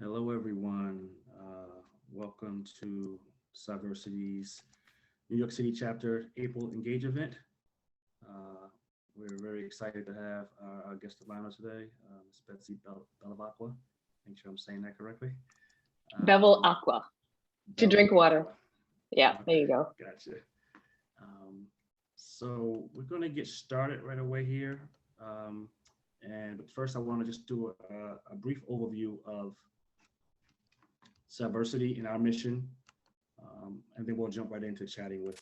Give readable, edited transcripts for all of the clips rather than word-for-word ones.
Hello, everyone. Welcome to Cyversity's New York City chapter April Engage event. We're very excited to have our guest of honor today, Ms. Betsy Bevilacqua. Make sure I'm saying that correctly. Bevilacqua, to drink water. Yeah, there you go. Gotcha. So we're going to get started right away here. But first, I want to just do a brief overview of Cyversity and our mission, and then we'll jump right into chatting with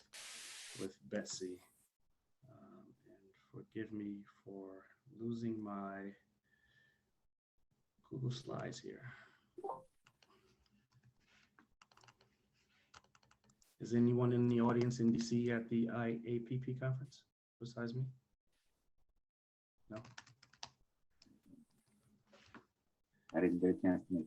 Betsy. And forgive me for losing my Google Slides here. Is anyone in the audience in DC at the IAPP conference besides me? No? I didn't get a chance to meet.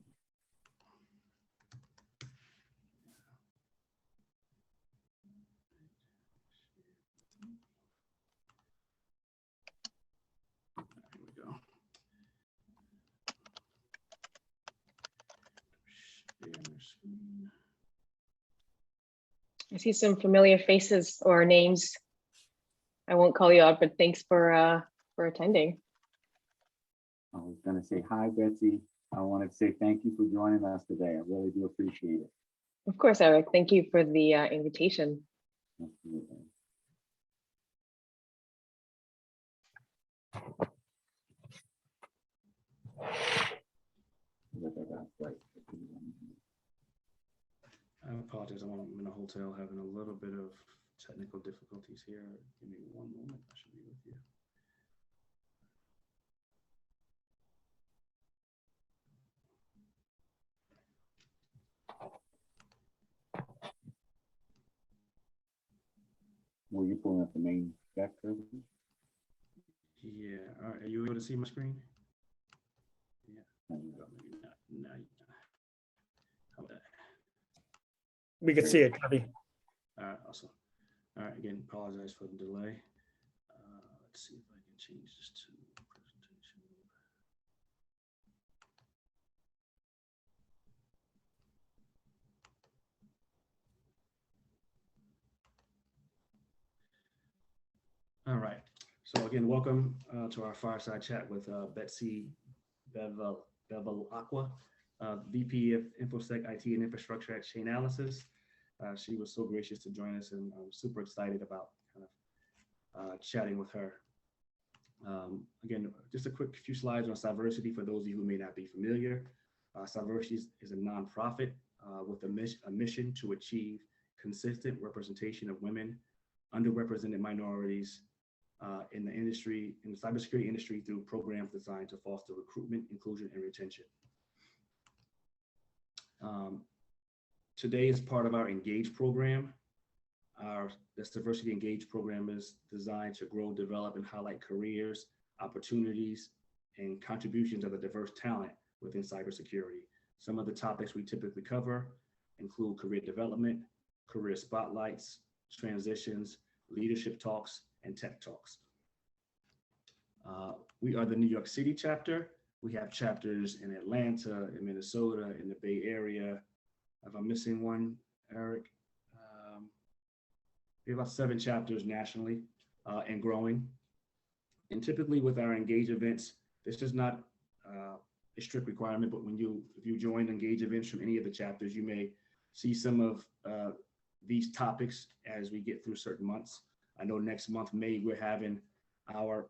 Here we go. Share screen. I see some familiar faces or names. I won't call you out, but thanks for attending. I was going to say hi, Betsy. I wanted to say thank you for joining us today. I really do appreciate it. Of course, Eric. Thank you for the invitation. Absolutely. I apologize. I'm in a hotel having a little bit of technical difficulties here. Give me one moment. I should be with you. Were you pulling up the main deck, Kurby? Yeah. All right. Are you able to see my screen? Yeah. No. Maybe not. No. How about that? We could see it, Kurby. All right. Awesome. All right. Again, apologize for the delay. Let's see if I can change this to presentation mode. All right. So again, welcome to our fireside chat with Betsy Bevilacqua, VP of Infosec IT and Infrastructure at Chainalysis. She was so gracious to join us, and I'm super excited about kind of chatting with her. Again, just a quick few slides on Cyversity for those of you who may not be familiar. Cyversity is a nonprofit with a mission to achieve consistent representation of women, underrepresented minorities, in the industry, in the cybersecurity industry, through programs designed to foster recruitment, inclusion, and retention. Today is part of our Engage program. The Cyversity Engage program is designed to grow, develop, and highlight careers, opportunities, and contributions of the diverse talent within cybersecurity. Some of the topics we typically cover include career development, career spotlights, transitions, leadership talks, and tech talks. We are the New York City chapter. We have chapters in Atlanta, in Minnesota, in the Bay Area. If I'm missing one, Eric, we have about 7 chapters nationally and growing. And typically with our Engage events, this is not a strict requirement, but if you join Engage events from any of the chapters, you may see some of these topics as we get through certain months. I know next month, May, we're having our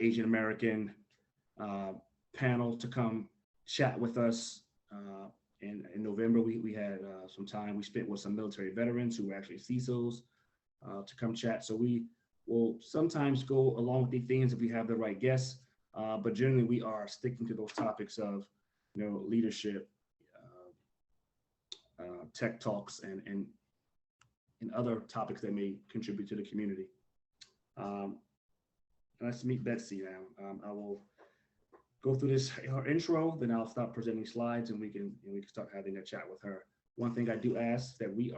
Asian American panel to come chat with us. In November, we had some time we spent with some military veterans who were actually CISOs to come chat. So we will sometimes go along with the themes if we have the right guests, but generally we are sticking to those topics of, leadership, tech talks, and other topics that may contribute to the community. Nice to meet Betsy now. I will go through her intro, then I'll stop presenting slides and we can start having a chat with her. One thing I do ask that we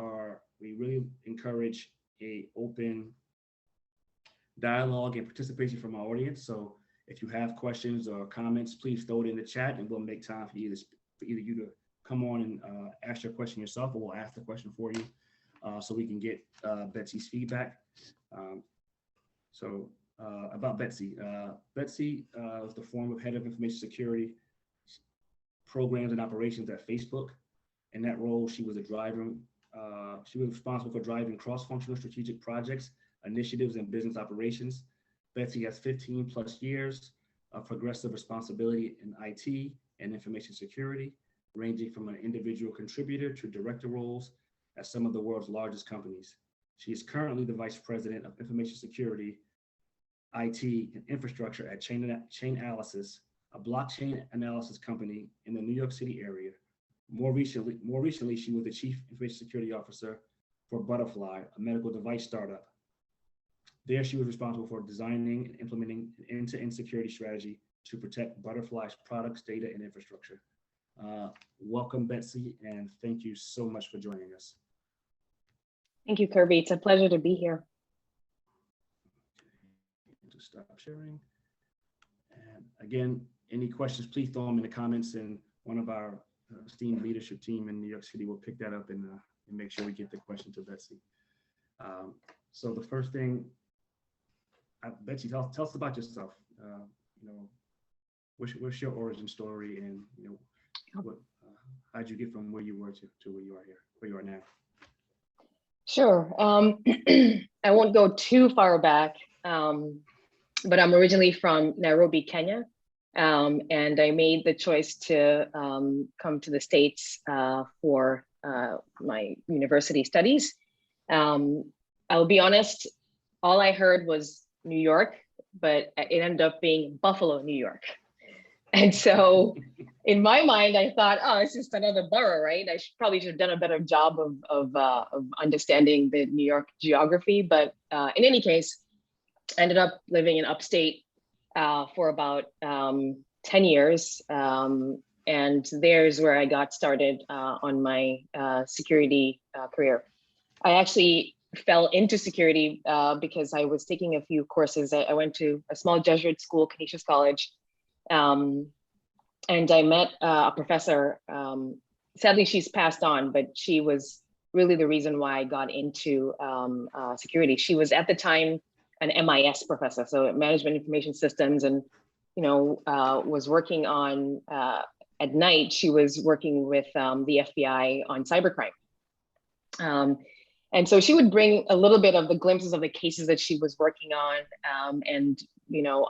really encourage a open dialogue and participation from our audience. So if you have questions or comments, please throw it in the chat and we'll make time for you for either you to come on and ask your question yourself, or we'll ask the question for you so we can get Betsy's feedback. About Betsy. Betsy was the former head of information security programs and operations at Facebook. In that role, she was she was responsible for driving cross-functional strategic projects, initiatives, and business operations. Betsy has 15 plus years of progressive responsibility in IT and information security, ranging from an individual contributor to director roles at some of the world's largest companies. She is currently the vice president of information security, IT, and infrastructure at Chainalysis, a blockchain analysis company in the New York City area. More recently, she was the chief information security officer for Butterfly, a medical device startup. There, she was responsible for designing and implementing an end-to-end security strategy to protect Butterfly's products, data, and infrastructure. Welcome, Betsy, and thank you so much for joining us. Thank you, Kurby. It's a pleasure to be here. To stop sharing. And again, any questions, please throw them in the comments, and one of our esteemed leadership team in New York City will pick that up and make sure we get the question to Betsy. So the first thing, Betsy, tell us about yourself. What's your origin story, and how'd you get from where you were to where you are here, where you are now? Sure. I won't go too far back, but I'm originally from Nairobi, Kenya. And I made the choice to come to the States for my university studies. I'll be honest, all I heard was New York, but it ended up being Buffalo, New York. And so in my mind, I thought, oh, it's just another borough, right? I probably should have done a better job of understanding the New York geography. But in any case, I ended up living in upstate for about 10 years. And there's where I got started on my security career. I actually fell into security because I was taking a few courses. I went to a small Jesuit school, Canisius College, and I met a professor. Sadly, she's passed on, but she was really the reason why I got into security. She was at the time an MIS professor, so management information systems, and was working on at night. She was working with the FBI on cybercrime. And so she would bring a little bit of the glimpses of the cases that she was working on. And,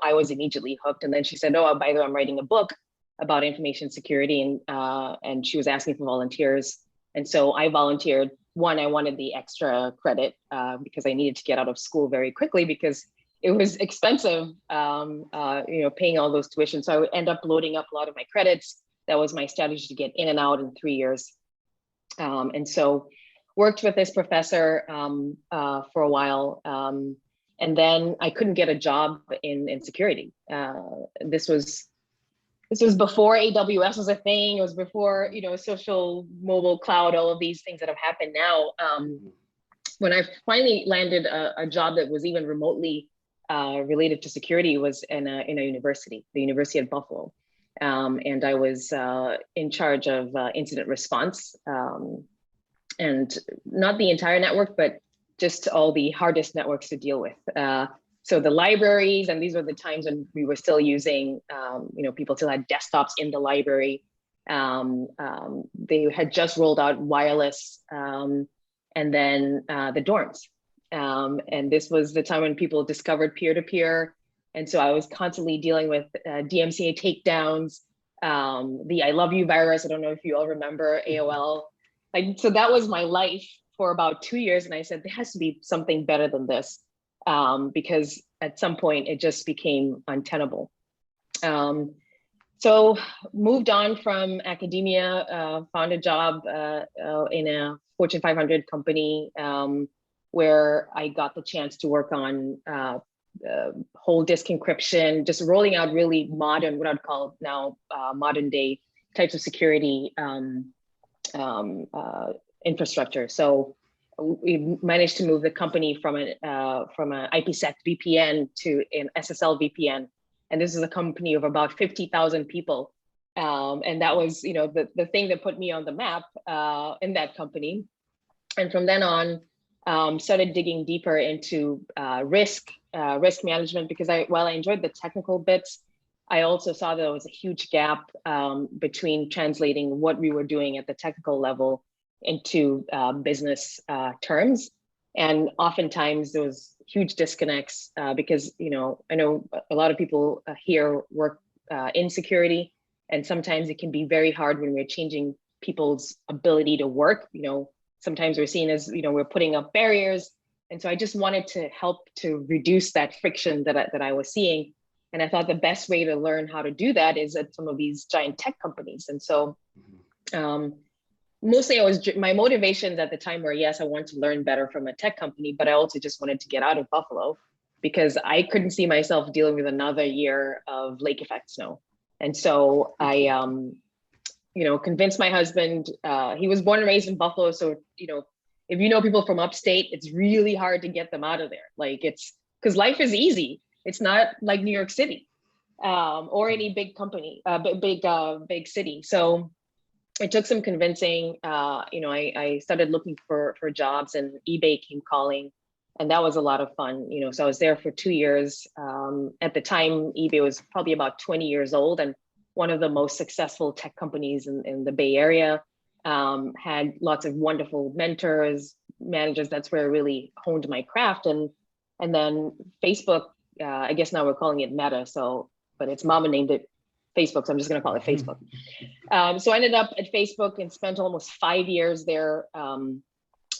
I was immediately hooked. And then she said, oh, by the way, I'm writing a book about information security. And she was asking for volunteers. And so I volunteered. One, I wanted the extra credit because I needed to get out of school very quickly because it was expensive, paying all those tuitions. So I would end up loading up a lot of my credits. That was my strategy to get in and out in 3 years. And so worked with this professor for a while. And then I couldn't get a job in security. This was before AWS was a thing. It was before, social, mobile, cloud, all of these things that have happened now. When I finally landed a job that was even remotely related to security was in a university, the University of Buffalo. And I was in charge of incident response. And not the entire network, but just all the hardest networks to deal with. So the libraries, and these were the times when we were still using, people still had desktops in the library. They had just rolled out wireless, and then the dorms. And this was the time when people discovered peer-to-peer. And so I was constantly dealing with DMCA takedowns, the I love you virus. I don't know if you all remember AOL. So that was my life for about 2 years. And I said, there has to be something better than this, because at some point it just became untenable. So moved on from academia, found a job in a Fortune 500 company where I got the chance to work on whole disk encryption, just rolling out really modern, what I'd call now modern day types of security infrastructure. So we managed to move the company from an IPsec VPN to an SSL VPN. And this is a company of about 50,000 people And that was, the thing that put me on the map in that company. And from then on, started digging deeper into risk management, because while I enjoyed the technical bits, I also saw there was a huge gap between translating what we were doing at the technical level into business terms. And oftentimes there was huge disconnects because, I know a lot of people here work in security, and sometimes it can be very hard when we're changing people's ability to work. Sometimes we're seen as, we're putting up barriers. And so I just wanted to help to reduce that friction that I was seeing. And I thought the best way to learn how to do that is at some of these giant tech companies. And so mostly my motivations at the time were, yes, I wanted to learn better from a tech company, but I also just wanted to get out of Buffalo because I couldn't see myself dealing with another year of lake effect snow. And so I, convinced my husband. He was born and raised in Buffalo. So, if you know people from upstate, it's really hard to get them out of there. Like it's because life is easy. It's not like New York City or any big company, big city. So it took some convincing. I started looking for jobs, and eBay came calling, and that was a lot of fun. So I was there for 2 years. At the time, eBay was probably about 20 years old, and one of the most successful tech companies in the Bay Area. Had lots of wonderful mentors, managers. That's where I really honed my craft. And then Facebook, I guess now we're calling it Meta. But its mama named it Facebook, so I'm just going to call it Facebook. So I ended up at Facebook and spent almost 5 years there,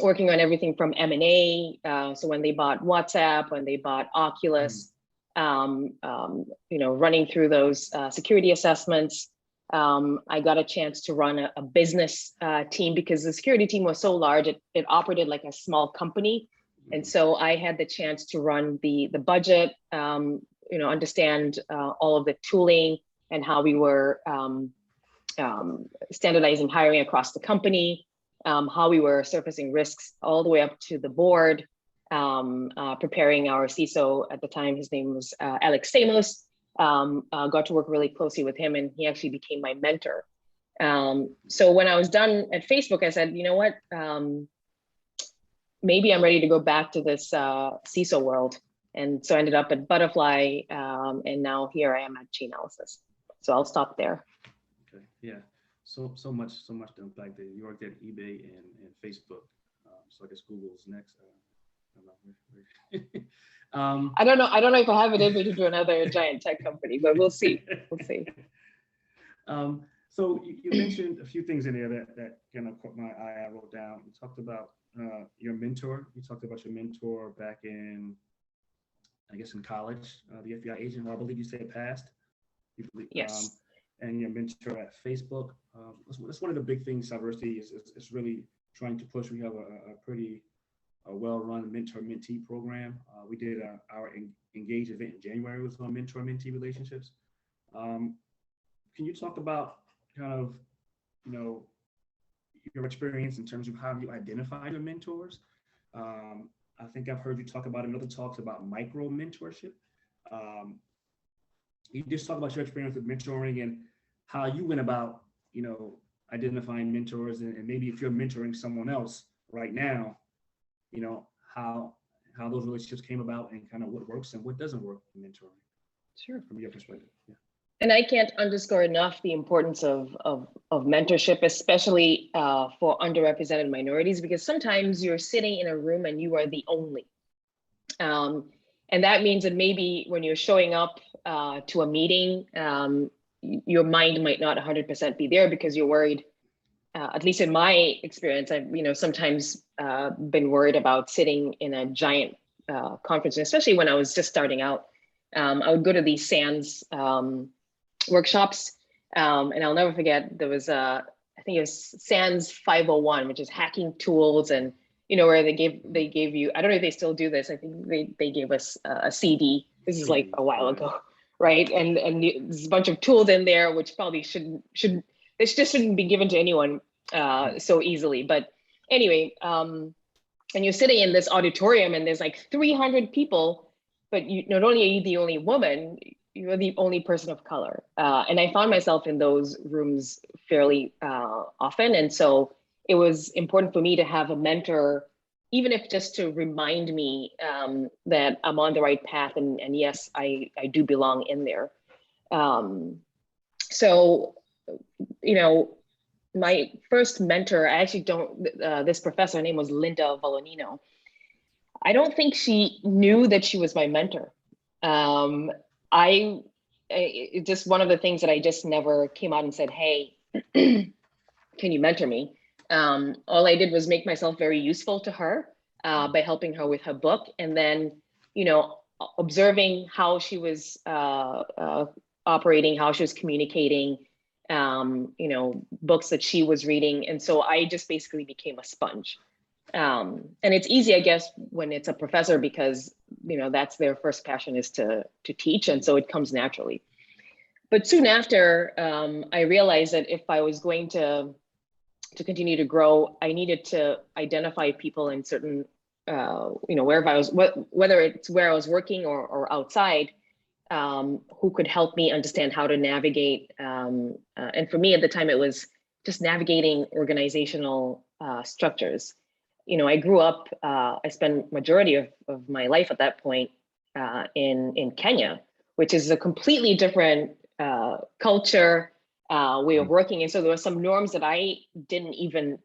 working on everything from M&A. So when they bought WhatsApp, when they bought Oculus, running through those security assessments. I got a chance to run a business team because the security team was so large, it operated like a small company. And so I had the chance to run the budget, understand all of the tooling and how we were standardizing hiring across the company, how we were surfacing risks all the way up to the board, preparing our CISO at the time. His name was Alex Stamos. Got to work really closely with him, and he actually became my mentor. So when I was done at Facebook, I said, you know what, maybe I'm ready to go back to this CISO world. And so I ended up at Butterfly, and now here I am at Chainalysis. So I'll stop there. Okay, yeah, so much to unpack there. You worked at eBay and Facebook, so I guess Google's next. I don't know if I have it in me to do another giant tech company, but we'll see. So you mentioned a few things in there that kind of caught my eye. I wrote down. You talked about your mentor. You talked about your mentor back in, I guess, in college, the FBI agent who I believe you said passed. Yes. And your mentor at Facebook. That's one of the big things Cyversity is really trying to push. We have a pretty well-run mentor-mentee program. We did our Engage event in January. It was on mentor-mentee relationships. Can you talk about kind of, your experience in terms of how you identify your mentors? I think I've heard you talk about in other talks about micro mentorship. You just talk about your experience with mentoring and how you went about, identifying mentors, and maybe if you're mentoring someone else right now, how those relationships came about and kind of what works and what doesn't work in mentoring. Sure. From your perspective. Yeah. And I can't underscore enough the importance of mentorship, especially for underrepresented minorities, because sometimes you're sitting in a room and you are the only. And that means that maybe when you're showing up to a meeting, your mind might not 100% be there because you're worried. At least in my experience, I've sometimes been worried about sitting in a giant conference, especially when I was just starting out. I would go to these SANS workshops, and I'll never forget, there was I think it was SANS 501, which is hacking tools, and where they gave you, I don't know if they still do this, I think they gave us a CD. This is like a while ago, right? And there's a bunch of tools in there which probably this just shouldn't be given to anyone so easily. But anyway, and you're sitting in this auditorium and there's like 300 people, but not only are you the only woman, you're the only person of color. And I found myself in those rooms fairly often. And so it was important for me to have a mentor, even if just to remind me that I'm on the right path. And yes, I do belong in there. So, you know, my first mentor, I actually don't, this professor, her name was Linda Volonino. I don't think she knew that she was my mentor. It's just one of the things that I just never came out and said, hey, can you mentor me? All I did was make myself very useful to her by helping her with her book. And then, you know, observing how she was operating, how she was communicating, you know, books that she was reading. And so I just basically became a sponge. And it's easy, I guess, when it's a professor because, you know, that's their first passion is to teach. And so it comes naturally. But soon after, I realized that if I was going to continue to grow, I needed to identify people in certain, you know, wherever I was, whether it's where I was working or outside, who could help me understand how to navigate. And for me at the time, it was just navigating organizational structures. You know, I grew up, I spent majority of my life at that point in Kenya, which is a completely different culture, way of working. And so there were some norms that I didn't even,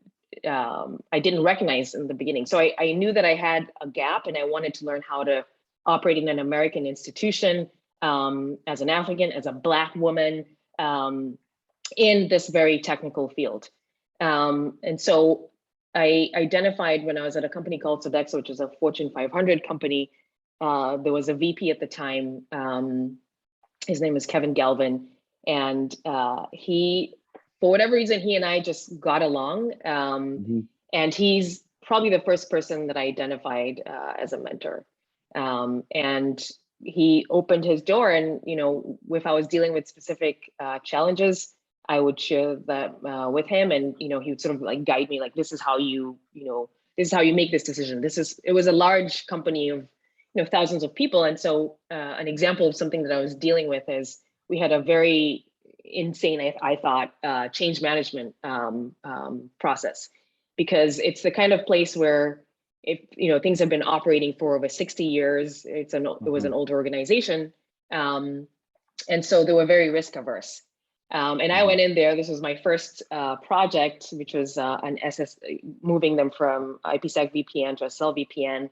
I didn't recognize in the beginning. So I knew that I had a gap and I wanted to learn how to operate in an American institution as an African, as a Black woman in this very technical field. And so I identified when I was at a company called Sodexo, which is a Fortune 500 company. There was a VP at the time. His name is Kevin Galvin. And he, for whatever reason, he and I just got along. And he's probably the first person that I identified as a mentor. And he opened his door and, you know, if I was dealing with specific challenges, I would share that with him, and you know, he would sort of like guide me, like, this is how you know, this is how you make this decision. It was a large company of, you know, thousands of people, and so an example of something that I was dealing with is we had a very insane, I thought, change management process, because it's the kind of place where if you know things have been operating for over 60 years, it was an older organization, and so they were very risk averse. And I went in there, this was my first project, which was moving them from IPsec VPN to a cell VPN.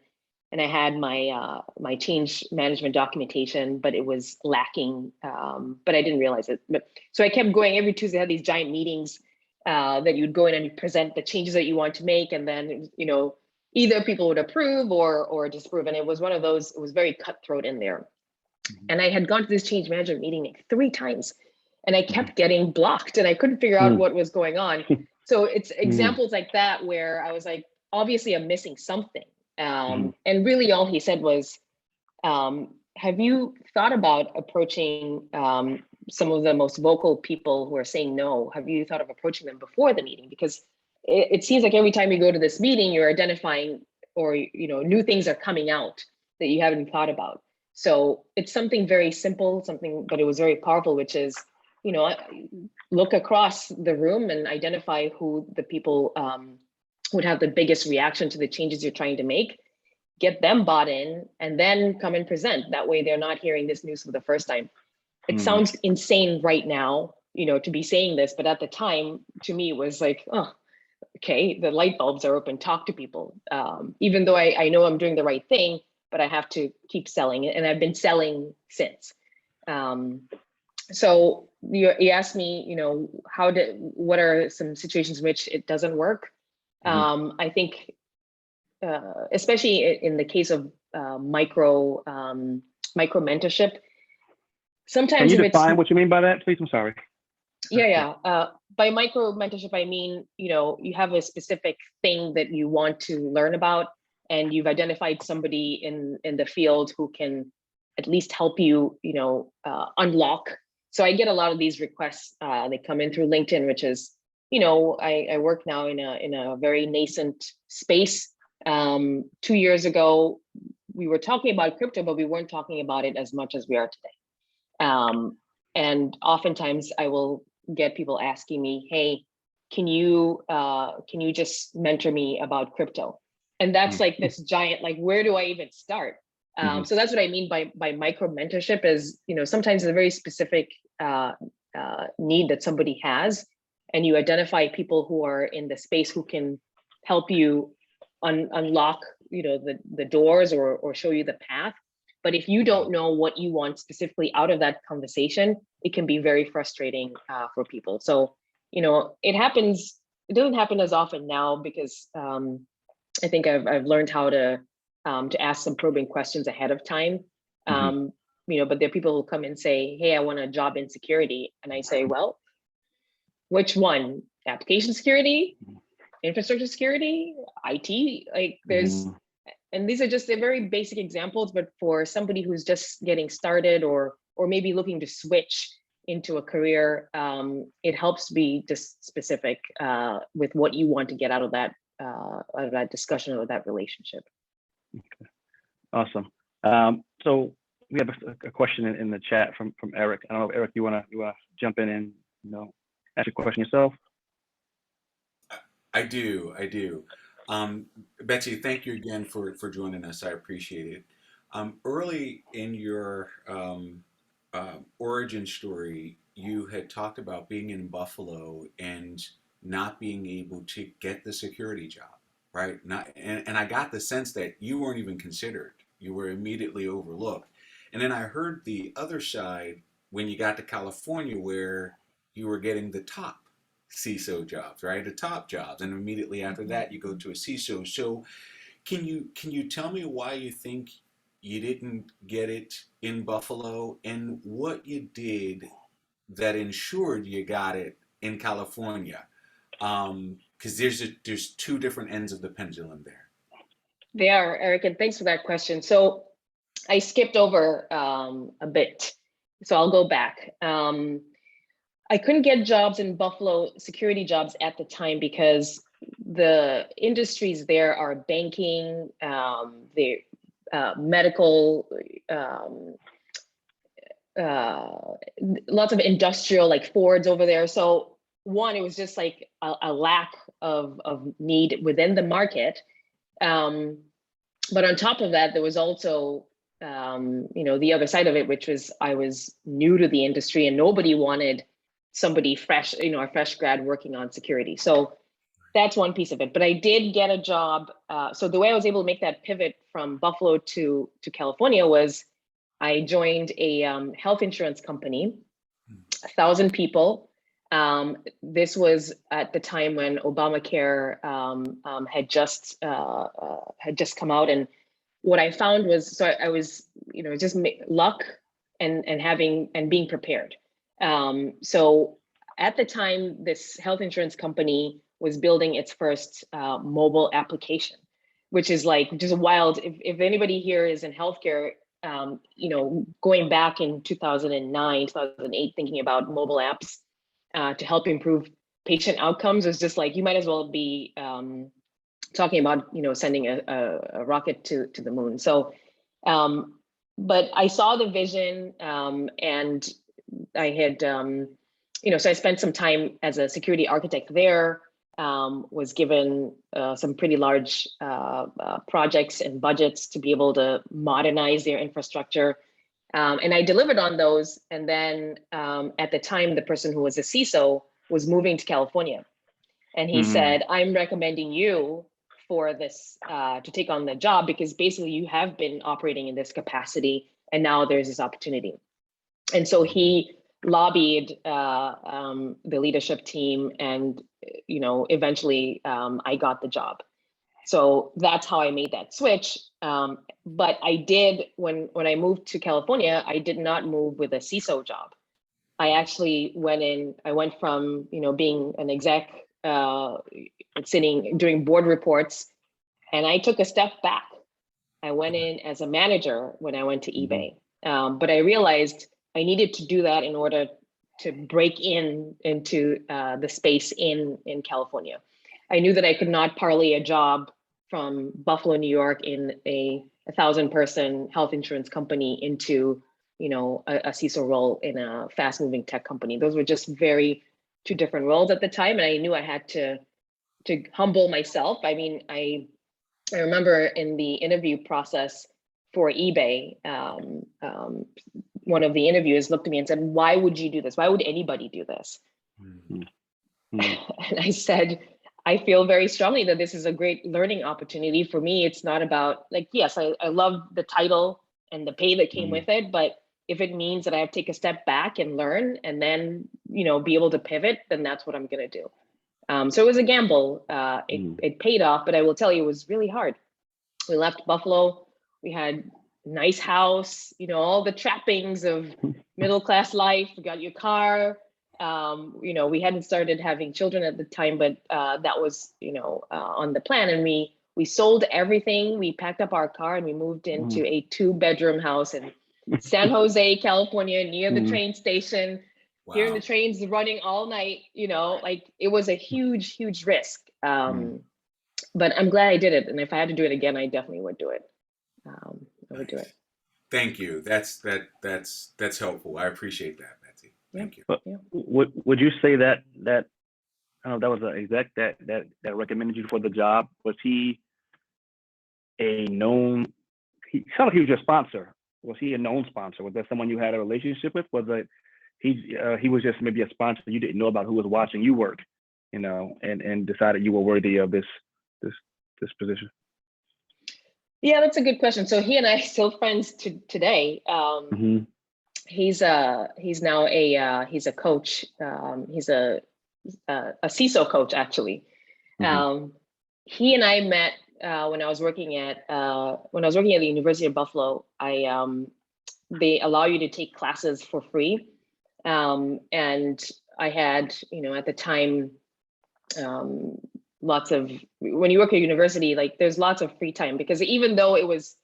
And I had my change management documentation, but it was lacking, but I didn't realize it. So I kept going every Tuesday, I had these giant meetings that you'd go in and you present the changes that you want to make. And then, you know, either people would approve or disapprove. And it was one of those, it was very cutthroat in there. And I had gone to this change management meeting like 3 times. And I kept getting blocked and I couldn't figure out what was going on. So it's examples like that where I was like, obviously I'm missing something. And really all he said was, have you thought about approaching some of the most vocal people who are saying no? Have you thought of approaching them before the meeting? Because it seems like every time you go to this meeting, you're identifying or, you know, new things are coming out that you haven't thought about. So it's something very simple, but it was very powerful, which is, you know, look across the room and identify who the people would have the biggest reaction to the changes you're trying to make, get them bought in, and then come and present. That way they're not hearing this news for the first time. It sounds insane right now, you know, to be saying this, but at the time, to me, it was like, oh, okay, the light bulbs are open, talk to people. Even though I know I'm doing the right thing, but I have to keep selling it, and I've been selling since. So you asked me, you know, what are some situations in which it doesn't work? I think, especially in the case of micro mentorship, sometimes Can you define what you mean by that, please? I'm sorry. Yeah. By micro mentorship, I mean, you know, you have a specific thing that you want to learn about, and you've identified somebody in the field who can at least help you, you know, unlock. So I get a lot of these requests. They come in through LinkedIn, which is, you know, I work now in a very nascent space. 2 years ago, we were talking about crypto, but we weren't talking about it as much as we are today. And oftentimes I will get people asking me, hey, can you just mentor me about crypto? And that's like this giant, like, where do I even start? So that's what I mean by micro mentorship is, sometimes it's a very specific need that somebody has, and you identify people who are in the space who can help you unlock, the doors or show you the path. But if you don't know what you want specifically out of that conversation, it can be very frustrating for people. So, it happens. It doesn't happen as often now because I think I've learned how to ask some probing questions ahead of time. But there are people who come and say, hey, I want a job in security. And I say, well, which one? Application security, infrastructure security, IT? Like there's, and these are just, they're very basic examples, but for somebody who's just getting started or maybe looking to switch into a career, it helps to be just specific with what you want to get out of that discussion or that relationship. Okay. Awesome. So we have a question in the chat from Eric. I don't know, Eric, you wanna jump in and ask your question yourself? I do. Betsy, thank you again for joining us. I appreciate it. Early in your origin story, you had talked about being in Buffalo and not being able to get the security job, right? And I got the sense that you weren't even considered. You were immediately overlooked. And then I heard the other side when you got to California where you were getting the top CISO jobs, right? The top jobs. And immediately after that, you go to a CISO. So can you tell me why you think you didn't get it in Buffalo and what you did that ensured you got it in California? Because there's two different ends of the pendulum there. They are, Eric, and thanks for that question. So I skipped over a bit, so I'll go back. I couldn't get jobs in Buffalo, security jobs at the time, because the industries there are banking, medical, lots of industrial, like Ford's over there. So one, it was just like a lack of need within the market. But on top of that, there was also, the other side of it, which was I was new to the industry and nobody wanted somebody fresh, a fresh grad working on security. So that's one piece of it. But I did get a job. So the way I was able to make that pivot from Buffalo to California was I joined a health insurance company, 1,000 people. This was at the time when Obamacare had just come out, and what I found was, so I was, just luck and being prepared. So at the time, this health insurance company was building its first mobile application, which is like just wild. If anybody here is in healthcare, going back in 2009, 2008, thinking about mobile apps to help improve patient outcomes was just like, you might as well be talking about, sending a rocket to the moon. So, but I saw the vision and I had, so I spent some time as a security architect there, was given some pretty large projects and budgets to be able to modernize their infrastructure. And I delivered on those. And then at the time, the person who was a CISO was moving to California. And he said, I'm recommending you for this, to take on the job, because basically you have been operating in this capacity and now there's this opportunity. And so he lobbied the leadership team and, eventually I got the job. So that's how I made that switch. But I did, when I moved to California, I did not move with a CISO job. I actually went from, being an exec, doing board reports, and I took a step back. I went in as a manager when I went to eBay. But I realized I needed to do that in order to break into the space in California. I knew that I could not parlay a job from Buffalo, New York in a 1,000-person health insurance company into a CISO role in a fast moving tech company. Those were just two different roles at the time. And I knew I had to humble myself. I mean, I remember in the interview process for eBay, one of the interviewers looked at me and said, "Why would you do this? Why would anybody do this?" And I said, "I feel very strongly that this is a great learning opportunity for me. It's not about, like, yes, I love the title and the pay that came with it, but if it means that I have to take a step back and learn and then, be able to pivot, then that's what I'm going to do." So it was a gamble. It paid off, but I will tell you, it was really hard. We left Buffalo. We had a nice house, all the trappings of middle-class life. You got your car. We hadn't started having children at the time, but that was, on the plan. And we sold everything. We packed up our car and we moved into a 2-bedroom house in San Jose, California, near the train station. Wow. Hearing the trains running all night, like it was a huge, huge risk. But I'm glad I did it. And if I had to do it again, I definitely would do it. I would do it. Thank you. That's helpful. I appreciate that, Betsy. Thank you. But would you say that that was an exec that recommended you for the job? Was he a known? He sounded like he was your sponsor. Was he a known sponsor? Was that someone you had a relationship with? Was it he was just maybe a sponsor you didn't know about, who was watching you work, and decided you were worthy of this position? Yeah, that's a good question. So he and I are still friends today. He's now he's a coach. He's a CISO coach, actually. He and I met when I was working at the University of Buffalo. They allow you to take classes for free. And I had, at the time, lots of, when you work at university, like there's lots of free time, because even though it was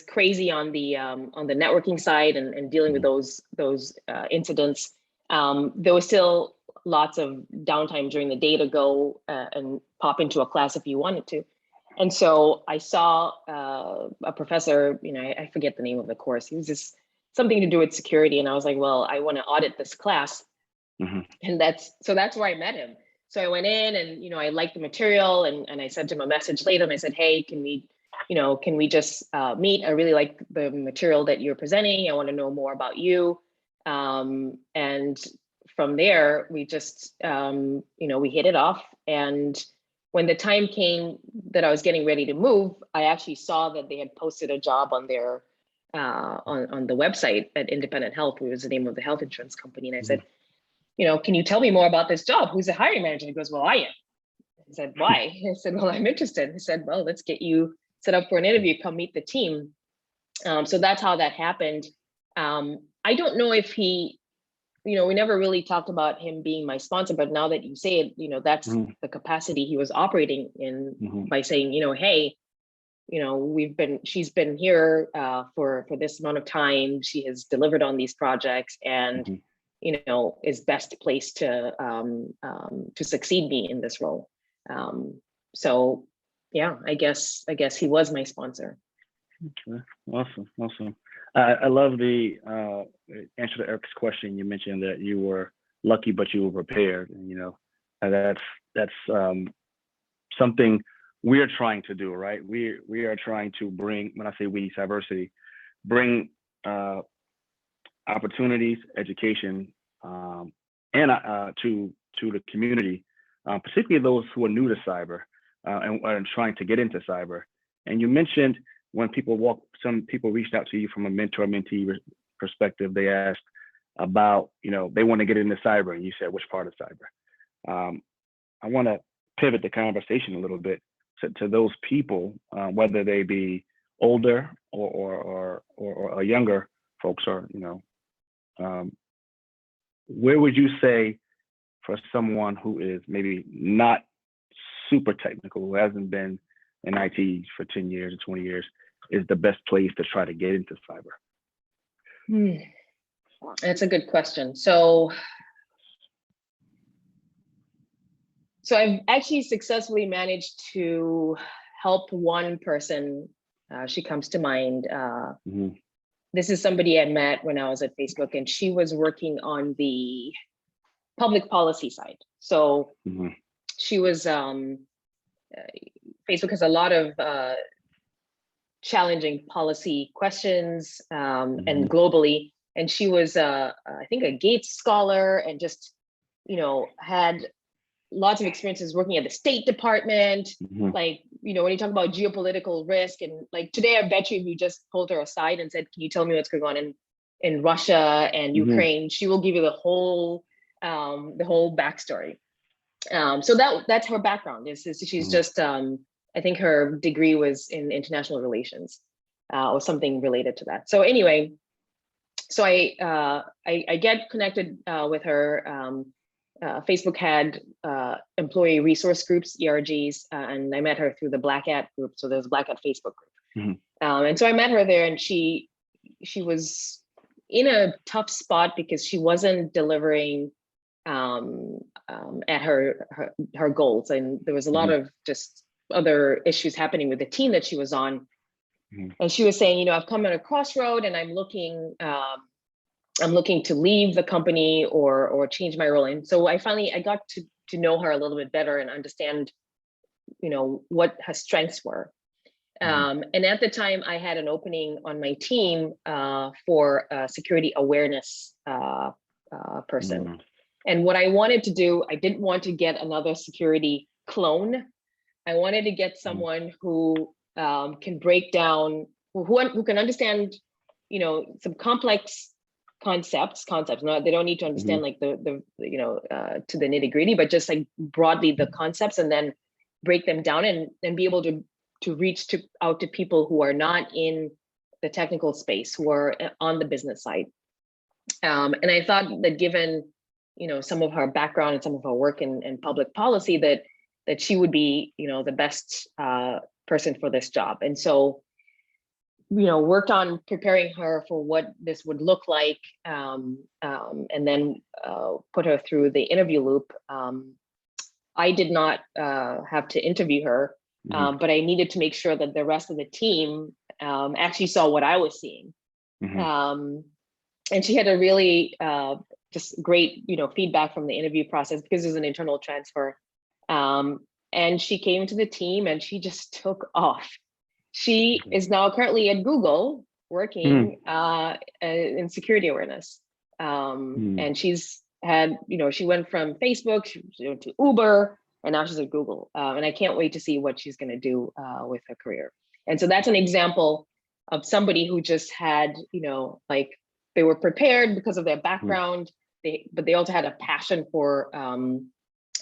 crazy on the networking side and dealing with those incidents, there was still lots of downtime during the day to go and pop into a class if you wanted to. And so I saw a professor, I forget the name of the course. He was just something to do with security. And I was like, well, I want to audit this class. And that's where I met him. So I went in and, I liked the material, and I sent him a message later and I said, hey, can we just meet? I really like the material that you're presenting. I want to know more about you. And from there, we just, we hit it off. And when the time came that I was getting ready to move, I actually saw that they had posted a job on their on the website at Independent Health, which was the name of the health insurance company. And I said, can you tell me more about this job? Who's the hiring manager? He goes, well, I am. I said, why? I said, well, I'm interested. He said, well, let's get you set up for an interview. Come meet the team. So that's how that happened. I don't know if he, we never really talked about him being my sponsor, but now that you say it, that's the capacity he was operating in by saying, hey, she's been here for this amount of time. She has delivered on these projects and, is best placed to succeed me in this role. So yeah, I guess he was my sponsor. Okay. Awesome. I love the answer to Eric's question. You mentioned that you were lucky, but you were prepared. And that's something we're trying to do, right? We are trying to bring, when I say we, Cyversity, bring opportunities, education, and to the community, particularly those who are new to cyber and are trying to get into cyber. And you mentioned when some people reached out to you from a mentor-mentee perspective. They asked about, they want to get into cyber, and you said, which part of cyber? I want to pivot the conversation a little bit to those people, whether they be older or younger folks, or where would you say, for someone who is maybe not super technical, who hasn't been in IT for 10 years or 20 years, is the best place to try to get into cyber? That's a good question. So I've actually successfully managed to help one person. She comes to mind. this is somebody I met when I was at Facebook, and she was working on the public policy side. So she was, Facebook has a lot of challenging policy questions and globally. And she was, I think, a Gates scholar, and just, had lots of experiences working at the State Department. Like, when you talk about geopolitical risk, and like today, I bet you if you just pulled her aside and said, can you tell me what's going on in Russia and Ukraine, she will give you the whole backstory. So that's her background. She's just, I think her degree was in international relations or something related to that. So anyway, so I get connected with her. Facebook had employee resource groups, ERGs, and I met her through the Black Hat group. So there's a Black Hat Facebook group. And so I met her there, and she was in a tough spot because she wasn't delivering at her goals. And there was a lot of just other issues happening with the team that she was on. And she was saying, I've come at a crossroad, and I'm looking to leave the company or change my role. And so I got to know her a little bit better and understand, what her strengths were. And at the time, I had an opening on my team for a security awareness person. And what I wanted to do, I didn't want to get another security clone. I wanted to get someone who can break down, who can understand, some complex concepts. No, they don't need to understand like the to the nitty gritty, but just like broadly the concepts, and then break them down and be able to reach out to people who are not in the technical space, who are on the business side. And I thought that given, some of her background and some of her work in public policy, that she would be, the best person for this job. And so, worked on preparing her for what this would look like, and then put her through the interview loop. I did not have to interview her, but I needed to make sure that the rest of the team actually saw what I was seeing. And she had a really just great, feedback from the interview process, because it was an internal transfer. And she came to the team, and she just took off. She is now currently at Google working in security awareness. And she's had, she went from Facebook to Uber, and now she's at Google. And I can't wait to see what she's going to do with her career. And so that's an example of somebody who just had, like, they were prepared because of their background, but they also had a passion for,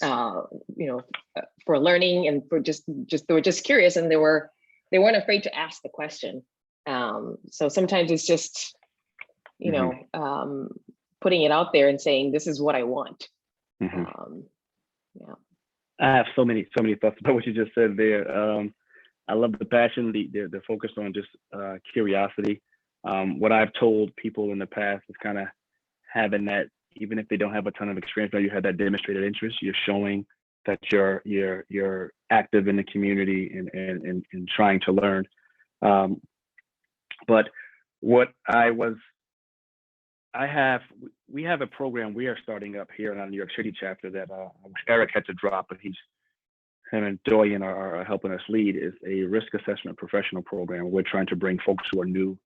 for learning, and for just they were just curious, and they weren't afraid to ask the question. So sometimes it's just, putting it out there and saying, this is what I want. I have so many thoughts about what you just said there. I love the passion, the focus on just curiosity. What I've told people in the past is kind of having that, even if they don't have a ton of experience, but you have that demonstrated interest. You're showing that you're active in the community and trying to learn. But what we have a program we are starting up here in our New York City chapter that Eric had to drop, but him and Doyen are helping us lead, is a risk assessment professional program. We're trying to bring folks who are new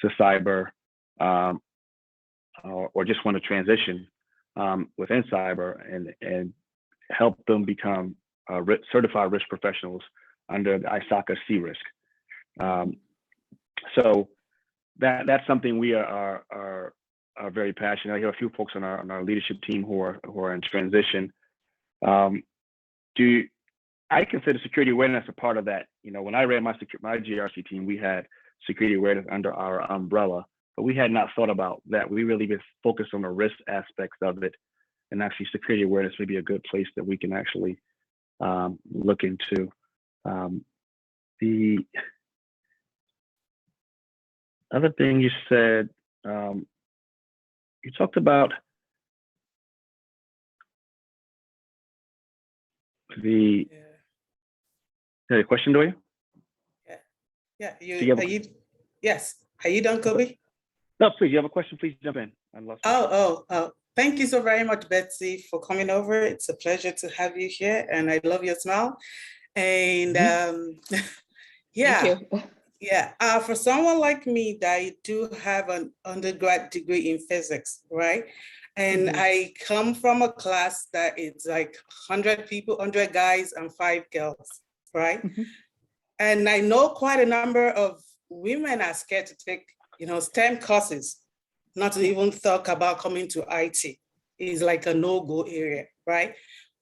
to cyber or just want to transition within cyber and help them become certified risk professionals under the ISACA C-Risk. So that's something we are very passionate. I have a few folks on our leadership team who are in transition. I consider security awareness a part of that. When I ran my GRC team, we had security awareness under our umbrella, but we had not thought about that. We really been focused on the risk aspects of it, and actually security awareness may be a good place that we can actually look into. The other thing you said, you talked about the question, do you? Yeah. Yes. Are you done, Kurby? No, please, you have a question, please jump in. I'd love to. Thank you so very much, Betsy, for coming over. It's a pleasure to have you here, and I love your smile. And yeah, Thank you. yeah. For someone like me, that I do have an undergrad degree in physics, right? And I come from a class that it's like 100 people, 100 guys and 5 girls, right? And I know quite a number of women are scared to take, STEM courses, not to even talk about coming to IT. Is like a no-go area, right?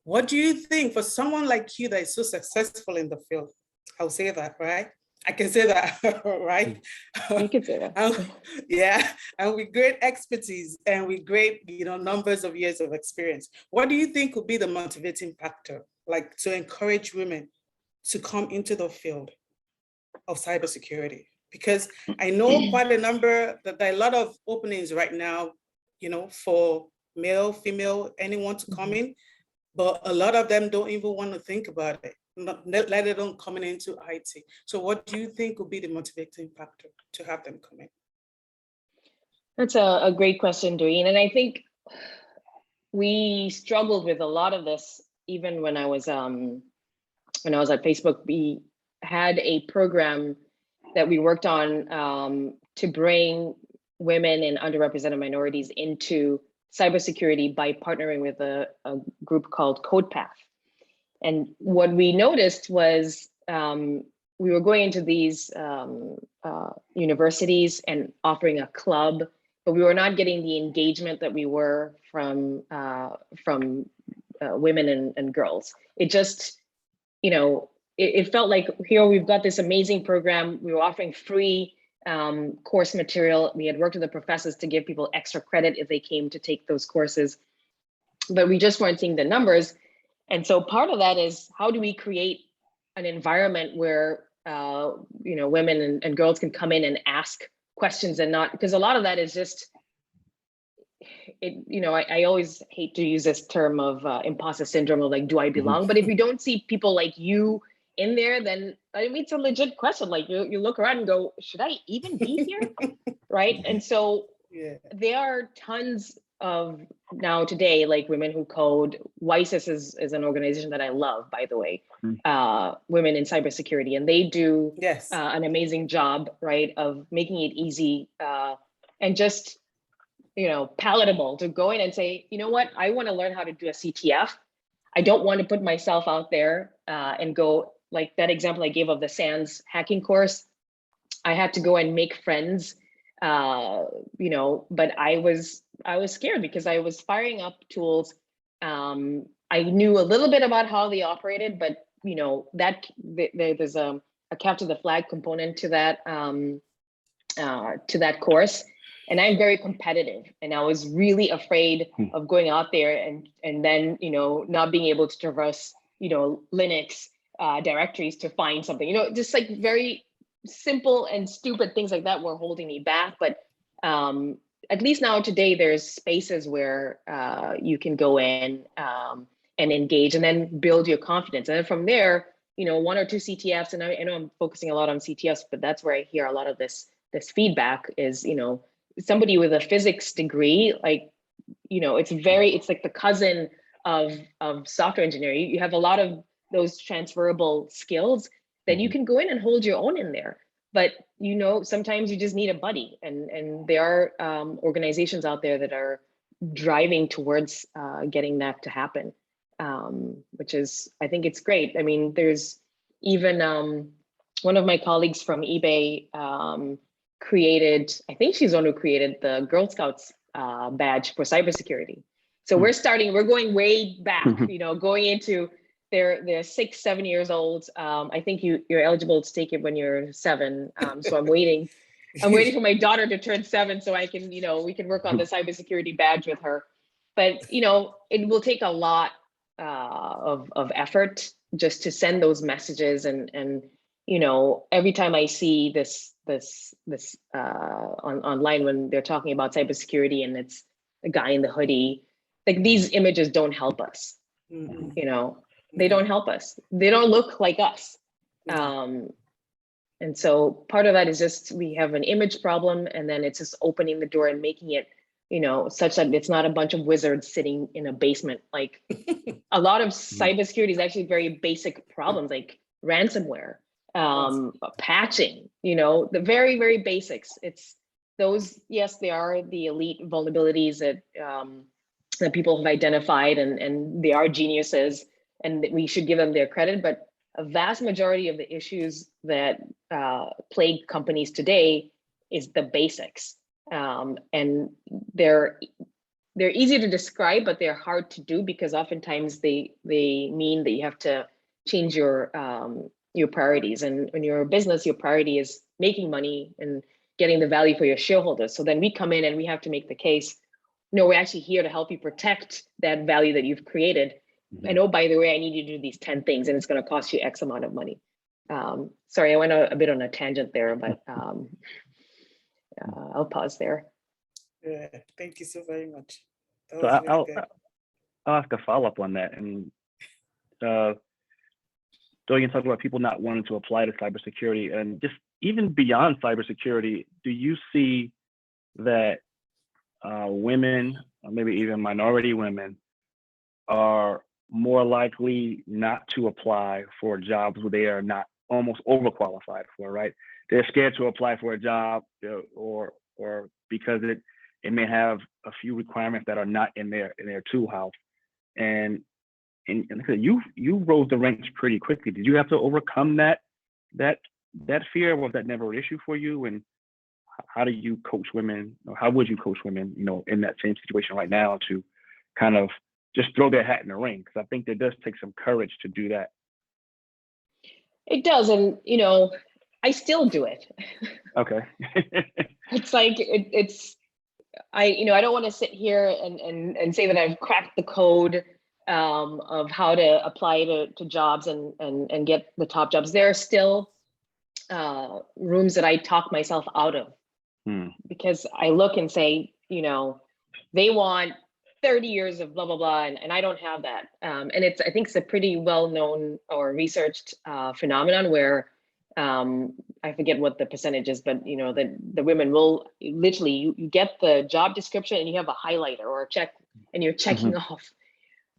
What do you think for someone like you that is so successful in the field? I'll say that, right? I can say that, right? You can say that. Yeah, and with great expertise and with great, numbers of years of experience. What do you think would be the motivating factor, like to encourage women to come into the field of cybersecurity? Because I know quite a number, that there are a lot of openings right now, for male, female, anyone to come in, but a lot of them don't even want to think about it, let alone coming into IT. So what do you think would be the motivating factor to have them come in? That's a great question, Doreen. And I think we struggled with a lot of this, even when I was at Facebook. We had a program that we worked on to bring women and underrepresented minorities into cybersecurity by partnering with a group called CodePath. And what we noticed was we were going into these universities and offering a club, but we were not getting the engagement that we were from women and girls. It just, it felt like, here we've got this amazing program. We were offering free course material. We had worked with the professors to give people extra credit if they came to take those courses, but we just weren't seeing the numbers. And so part of that is, how do we create an environment where women and girls can come in and ask questions, and not, because a lot of that is just, I always hate to use this term of imposter syndrome of like, do I belong? But if you don't see people like you in there, then it's a legit question. Like you look around and go, should I even be here? Right. And so there are tons of now today, like Women Who Code. WISIS is an organization that I love, by the way, Women in Cybersecurity, and they do an amazing job, right, of making it easy and just, palatable to go in and say, you know what, I want to learn how to do a CTF. I don't want to put myself out there and go, like that example I gave of the SANS hacking course. I had to go and make friends, but I was scared because I was firing up tools. I knew a little bit about how they operated, but there's a capture the flag component to that course. And I'm very competitive, and I was really afraid of going out there and then not being able to traverse Linux directories to find something. Just like very simple and stupid things like that were holding me back. But at least now today, there's spaces where you can go in and engage, and then build your confidence. And then from there, 1 or 2 CTFs, and I know I'm focusing a lot on CTFs, but that's where I hear a lot of this feedback is, somebody with a physics degree, like, it's like the cousin of software engineering. You have a lot of those transferable skills that you can go in and hold your own in there. But, sometimes you just need a buddy, and there are organizations out there that are driving towards getting that to happen, which is, I think it's great. I mean, there's even one of my colleagues from eBay created, I think she's the one who created the Girl Scouts badge for cybersecurity. So we're going way back, going into, they're 6-7 years old. I think you're eligible to take it when you're 7. So I'm waiting for my daughter to turn 7 so I can, we can work on the cybersecurity badge with her. But, it will take a lot of effort just to send those messages. And every time I see this online when they're talking about cybersecurity and it's a guy in the hoodie, like these images don't help us. They don't help us. They don't look like us. And so part of that is just, we have an image problem, and then it's just opening the door and making it, such that it's not a bunch of wizards sitting in a basement. Like a lot of cybersecurity is actually very basic problems, like ransomware, patching, the very, very basics. It's those, yes, they are the elite vulnerabilities that people have identified, and they are geniuses, and we should give them their credit. But a vast majority of the issues that plague companies today is the basics, and they're easy to describe, but they're hard to do, because oftentimes they mean that you have to change your priorities. And when you're a business, your priority is making money and getting the value for your shareholders. So then we come in and we have to make the case, no, we're actually here to help you protect that value that you've created. And oh, by the way, I need you to do these 10 things, and it's going to cost you X amount of money. Sorry, I went a bit on a tangent there, but I'll pause there. Yeah, thank you so very much. That So was really good. I'll ask a follow-up on that. And Dorian talked about people not wanting to apply to cybersecurity, and just even beyond cybersecurity, do you see that women, or maybe even minority women, are more likely not to apply for jobs where they are not almost overqualified for, right? They're scared to apply for a job, or because it may have a few requirements that are not in their toolhouse. And you rose the ranks pretty quickly. Did you have to overcome that fear? Was that never an issue for you? And how do you coach women, or how would you coach women, in that same situation right now, to kind of just throw their hat in the ring? Because I think there does take some courage to do that. It does, and I still do it. Okay. It's like I don't want to sit here and say that I've cracked the code of how to apply to jobs and get the top jobs. There are still rooms that I talk myself out of, because I look and say, they want 30 years of blah, blah, blah, and I don't have that. And I think it's a pretty well-known or researched phenomenon where, I forget what the percentage is, but the women will literally, you get the job description and you have a highlighter or a check, and you're checking off.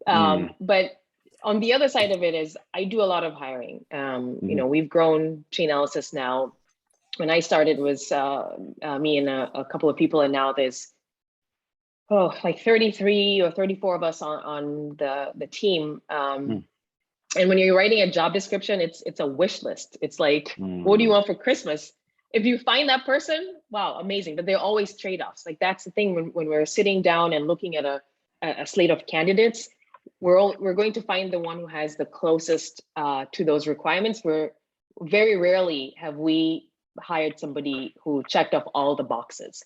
But on the other side of it is, I do a lot of hiring. We've grown Chainalysis now. When I started, it was me and a couple of people, and now there's like 33 or 34 of us on the team. And when you're writing a job description, it's a wish list. It's like, what do you want for Christmas? If you find that person, wow, amazing. But there are always trade-offs. Like, that's the thing when we're sitting down and looking at a slate of candidates, we're going to find the one who has the closest to those requirements. Very rarely have we hired somebody who checked off all the boxes.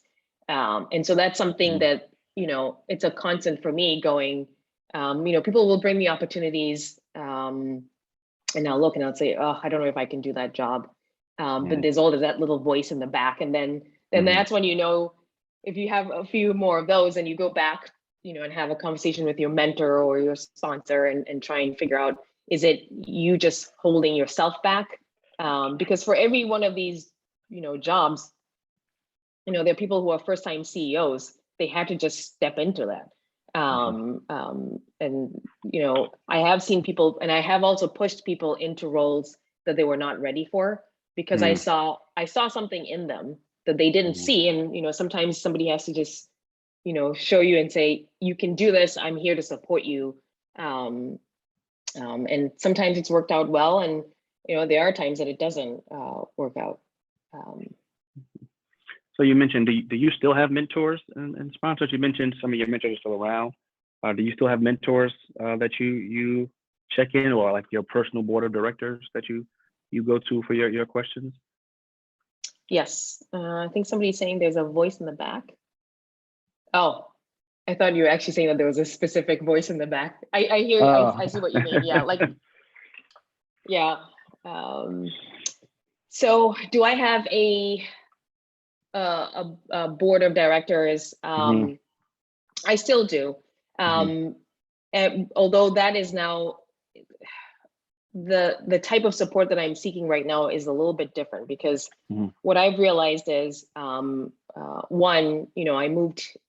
And so that's something that, it's a constant for me going, people will bring me opportunities, and I'll look and I'll say, oh, I don't know if I can do that job. But there's always that little voice in the back. And then that's when, if you have a few more of those, and you go back, and have a conversation with your mentor or your sponsor and try and figure out, is it you just holding yourself back? Because for every one of these, jobs, there are people who are first-time CEOs. They had to just step into that. And I have seen people, and I have also pushed people into roles that they were not ready for, because I saw something in them that they didn't see. And sometimes somebody has to just show you and say, you can do this, I'm here to support you. And sometimes it's worked out well, and there are times that it doesn't work out. So you mentioned, do you still have mentors and sponsors? You mentioned some of your mentors are still around. Do you still have mentors that you check in, or like your personal board of directors that you go to for your questions? Yes, I think somebody's saying there's a voice in the back. Oh, I thought you were actually saying that there was a specific voice in the back. I hear, I see what you mean. Yeah, like, yeah. So do I have a board of directors? I still do. And although that is now, the type of support that I'm seeking right now is a little bit different, because what I've realized is, one,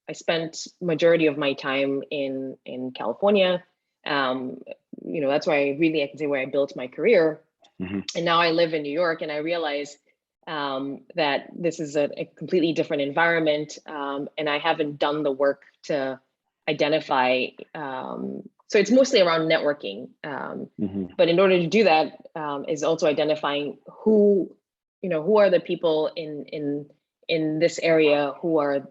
I spent majority of my time in California. That's where I can say where I built my career. And now I live in New York, and I realize that this is a completely different environment, and I haven't done the work to identify. So it's mostly around networking, but in order to do that, is also identifying who are the people in this area who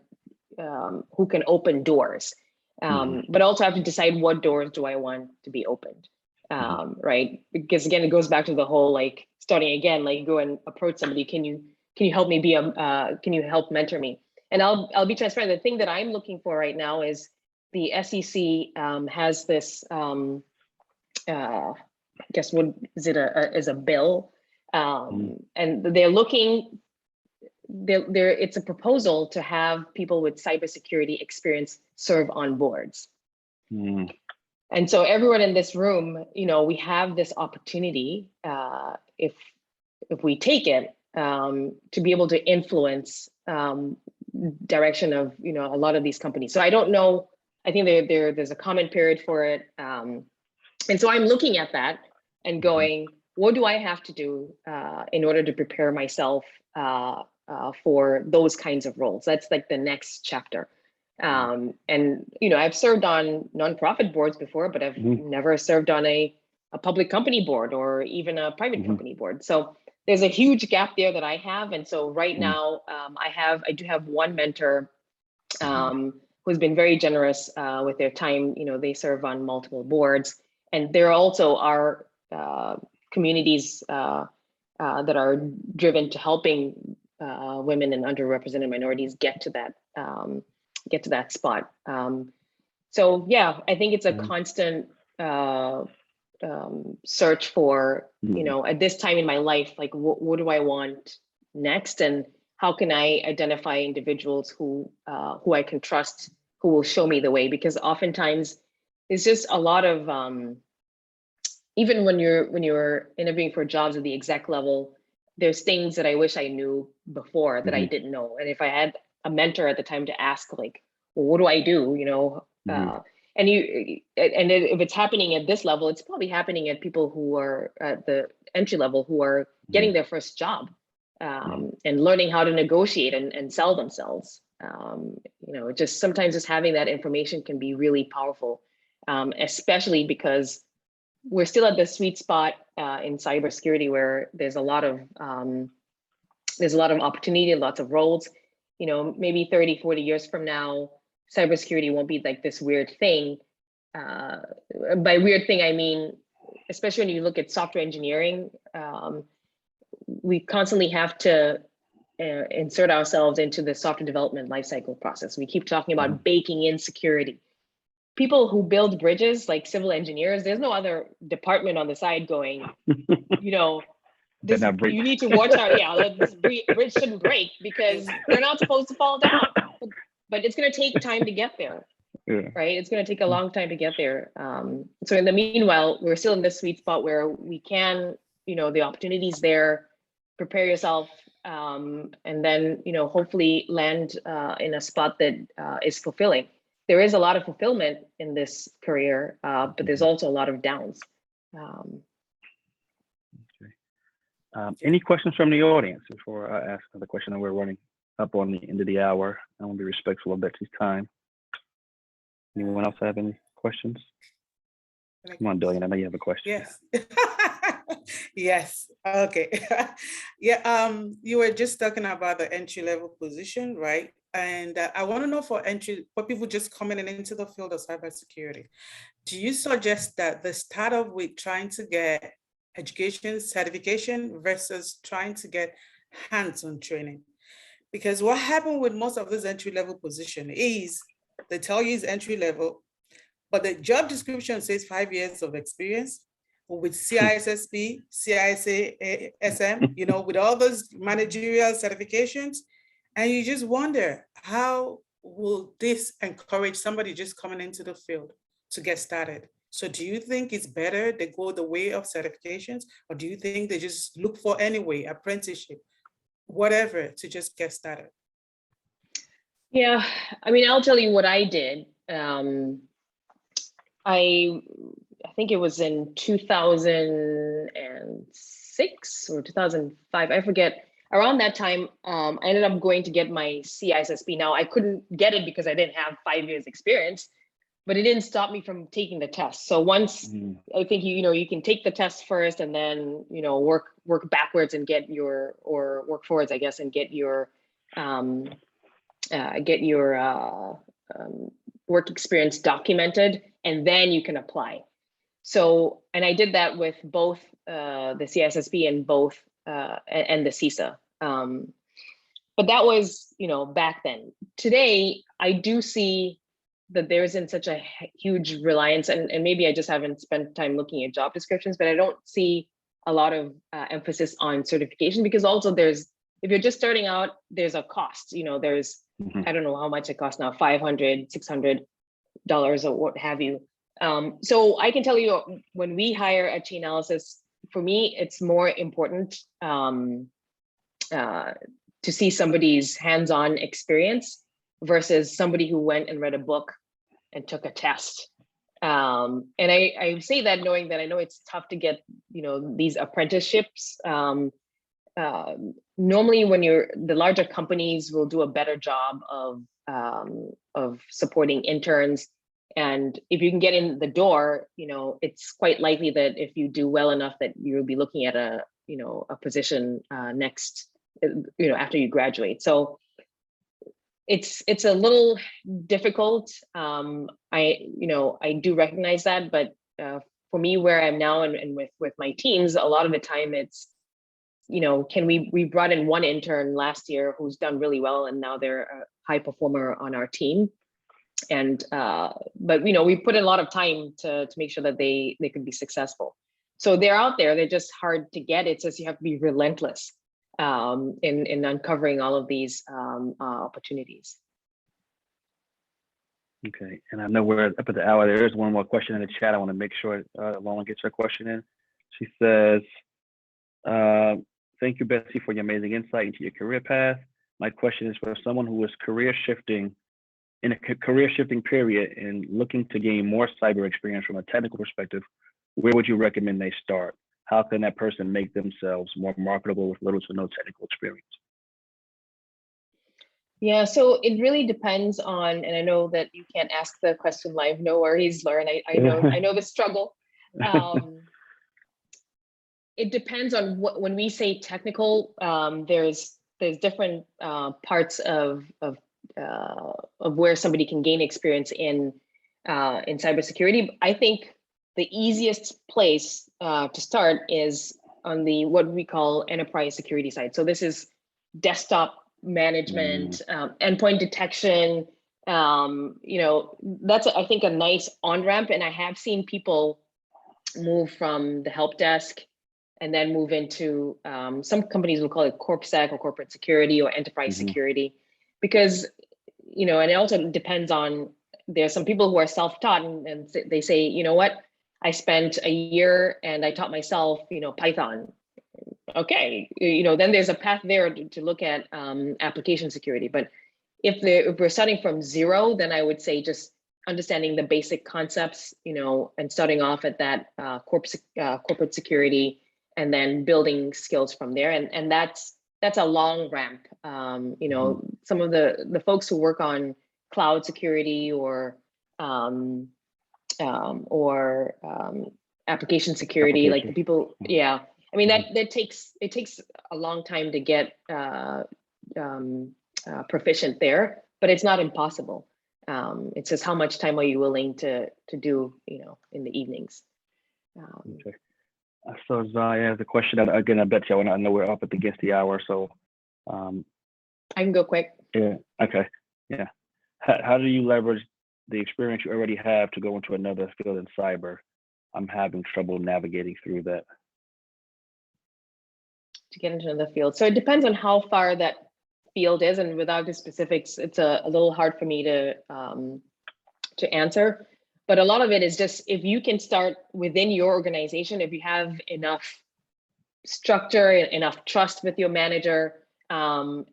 can open doors, but also have to decide what doors do I want to be opened, right? Because again, it goes back to the whole like starting again, like go and approach somebody. Can you help me can you help mentor me? And I'll be transparent. The thing that I'm looking for right now is the SEC has this, I guess, what is it, is a bill, and they're looking. It's a proposal to have people with cybersecurity experience serve on boards. And so everyone in this room, we have this opportunity, if we take it, to be able to influence direction of a lot of these companies. So I don't know. I think there's a comment period for it, and so I'm looking at that and going, what do I have to do in order to prepare myself for those kinds of roles? That's like the next chapter. And I've served on nonprofit boards before, but I've never served on a public company board or even a private company board. So there's a huge gap there that I have. And so right now, I do have one mentor who's been very generous with their time. They serve on multiple boards, and there also are communities that are driven to helping women and underrepresented minorities get to that spot. So yeah, I think it's a constant search for, at this time in my life, like what do I want next, and how can I identify individuals who I can trust, who will show me the way? Because oftentimes it's just a lot of, even when you're interviewing for jobs at the exec level, there's things that I wish I knew before that I didn't know. And if I had a mentor at the time to ask, like, well, what do I do? And if it's happening at this level, it's probably happening at people who are at the entry level, who are getting their first job, and learning how to negotiate and sell themselves. Just sometimes just having that information can be really powerful, especially because we're still at the sweet spot in cybersecurity where there's a lot of opportunity and lots of roles. Maybe 30, 40 years from now, cybersecurity won't be like this weird thing. By weird thing, I mean, especially when you look at software engineering, we constantly have to insert ourselves into the software development lifecycle process. We keep talking about baking in security. People who build bridges, like civil engineers, there's no other department on the side going, you need to watch out. Yeah, this bridge shouldn't break because they're not supposed to fall down. But it's going to take time to get there, right? It's going to take a long time to get there. So in the meanwhile, we're still in this sweet spot where we can, the opportunities there, prepare yourself, and then, hopefully land in a spot that is fulfilling. There is a lot of fulfillment in this career, but there's also a lot of downs. Any questions from the audience before I ask the question? That we're running up on the end of the hour. I want to be respectful of Betsy's time. Anyone else have any questions? Come on, Dillian, I know you have a question. Yes. Yes. Okay. Yeah. You were just talking about the entry-level position, right? And I want to know for people just coming into the field of cybersecurity, do you suggest that they start off with trying to get education certification versus trying to get hands-on training? Because what happened with most of this entry-level position is they tell you it's entry-level, but the job description says 5 years of experience with CISSP, CISA, with all those managerial certifications. And you just wonder, how will this encourage somebody just coming into the field to get started? So do you think it's better they go the way of certifications, or do you think they just look for anyway, apprenticeship, whatever, to just get started? Yeah, I mean, I'll tell you what I did. I think it was in 2006 or 2005, I forget. Around that time, I ended up going to get my CISSP. Now, I couldn't get it because I didn't have 5 years experience, but it didn't stop me from taking the test. So once, I think, you can take the test first and then, work backwards and get your, or work forwards, I guess, and get your work experience documented, and then you can apply. So, and I did that with both the CISSP and both and the CISA. But that was, back then. Today, I do see that there isn't such a huge reliance, and maybe I just haven't spent time looking at job descriptions, but I don't see a lot of emphasis on certification, because also if you're just starting out, there's a cost. There's, I don't know how much it costs now, $500, $600 or what have you. So I can tell you, when we hire at Chainalysis, for me, it's more important to see somebody's hands-on experience versus somebody who went and read a book and took a test. And I say that knowing that I know it's tough to get, these apprenticeships. Normally, when the larger companies will do a better job of supporting interns. And if you can get in the door, it's quite likely that if you do well enough that you'll be looking at a position next, after you graduate. So it's a little difficult. I do recognize that, but for me, where I'm now and with my teams, a lot of the time it's, we brought in one intern last year who's done really well, and now they're a high performer on our team. And but we put in a lot of time to make sure that they could be successful. So they're out there, they're just hard to get. It's just you have to be relentless in uncovering all of these opportunities. Okay, and I know we're up at the hour. There is one more question in the chat. I want to make sure Lauren gets her question in. She says, thank you, Betsy, for your amazing insight into your career path. My question is for someone who is in a career shifting period and looking to gain more cyber experience from a technical perspective, where would you recommend they start? How can that person make themselves more marketable with little to no technical experience? Yeah, so it really depends on, and I know that you can't ask the question live. No worries, Lauren. I know the struggle. It depends on when we say technical. There's different parts of where somebody can gain experience in cybersecurity. I think the easiest place to start is on the what we call enterprise security side. So this is desktop management, endpoint detection. That's I think a nice on-ramp, and I have seen people move from the help desk and then move into some companies will call it CorpSec or corporate security or enterprise security, because and it also depends on, there's some people who are self-taught and they say, you know what, I spent a year and I taught myself, Python. Okay, then there's a path there to look at application security. But if we're starting from zero, then I would say just understanding the basic concepts, and starting off at that corporate security, and then building skills from there. And that's a long ramp. Some of the folks who work on cloud security or application security, like the people, yeah. I mean, it takes a long time to get proficient there, but it's not impossible. It's just how much time are you willing to do, in the evenings. Okay. So Zai has a question that, again, I bet you, I know we're up against the hour, so. I can go quick. Yeah, okay, yeah. How do you leverage the experience you already have to go into another field in cyber? I'm having trouble navigating through that. To get into another field. So it depends on how far that field is, and without the specifics, it's a little hard for me to answer. But a lot of it is just, if you can start within your organization, if you have enough structure, enough trust with your manager, and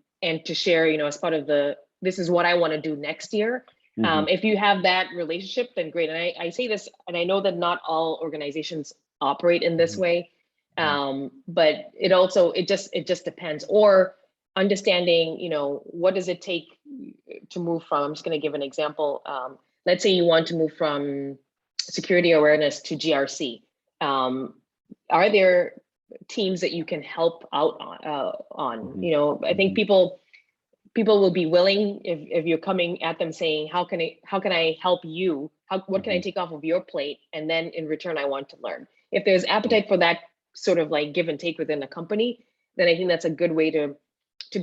to share, as part of this is what I want to do next year. If you have that relationship, then great. And I say this, and I know that not all organizations operate in this way, but it just depends. Or understanding, what does it take to move from, I'm just going to give an example. Let's say you want to move from security awareness to GRC. Are there teams that you can help out on? I think people will be willing if you're coming at them saying, how can I help you? What can I take off of your plate? And then in return, I want to learn. If there's appetite for that sort of like give and take within a company, then I think that's a good way to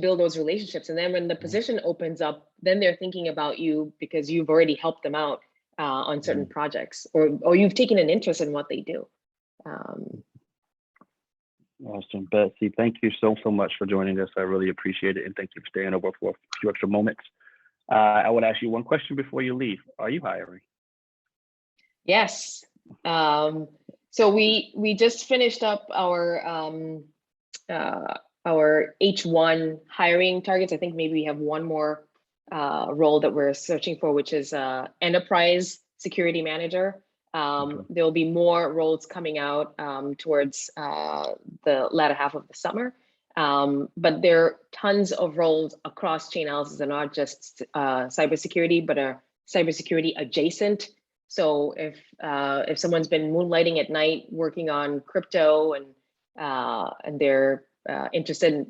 build those relationships. And then when the position opens up, then they're thinking about you because you've already helped them out on certain projects, or you've taken an interest in what they do. Awesome, Betsy. Thank you so much for joining us. I really appreciate it, and thank you for staying over for a few extra moments. I would ask you one question before you leave. Are you hiring? Yes. So we just finished up our H1 hiring targets. I think maybe we have one more role that we're searching for, which is enterprise security manager. There'll be more roles coming out towards the latter half of the summer. But there are tons of roles across Chainalysis, and not just cybersecurity, but cybersecurity adjacent. So if someone's been moonlighting at night working on crypto and they're interested,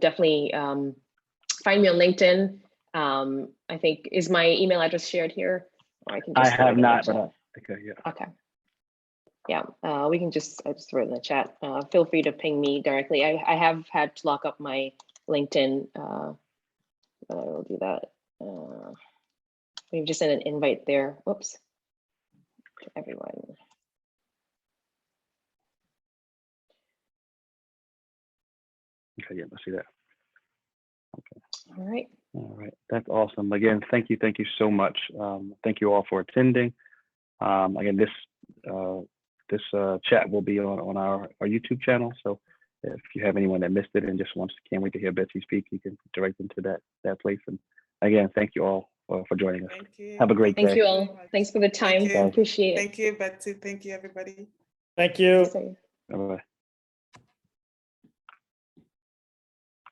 definitely find me on LinkedIn. I think, is my email address shared here? Or I can just have not, but okay, yeah. Okay. Yeah, we can just, I just throw it in the chat. Feel free to ping me directly. I have had to lock up my LinkedIn, but I will do that. We've just sent an invite there. Whoops. To everyone. Okay, yeah, I see that. Okay. All right. All right, that's awesome. Again, thank you so much. Thank you all for attending. Again, this chat will be on our YouTube channel. So if you have anyone that missed it and just can't wait to hear Betsy speak, you can direct them to that place. And again, thank you all for joining us. Thank you. Have a great day. Thank you all. Thanks for the time. Thank you. Appreciate it. Thank you, Betsy. Thank you, everybody. Thank you. Thanks, Bye-bye.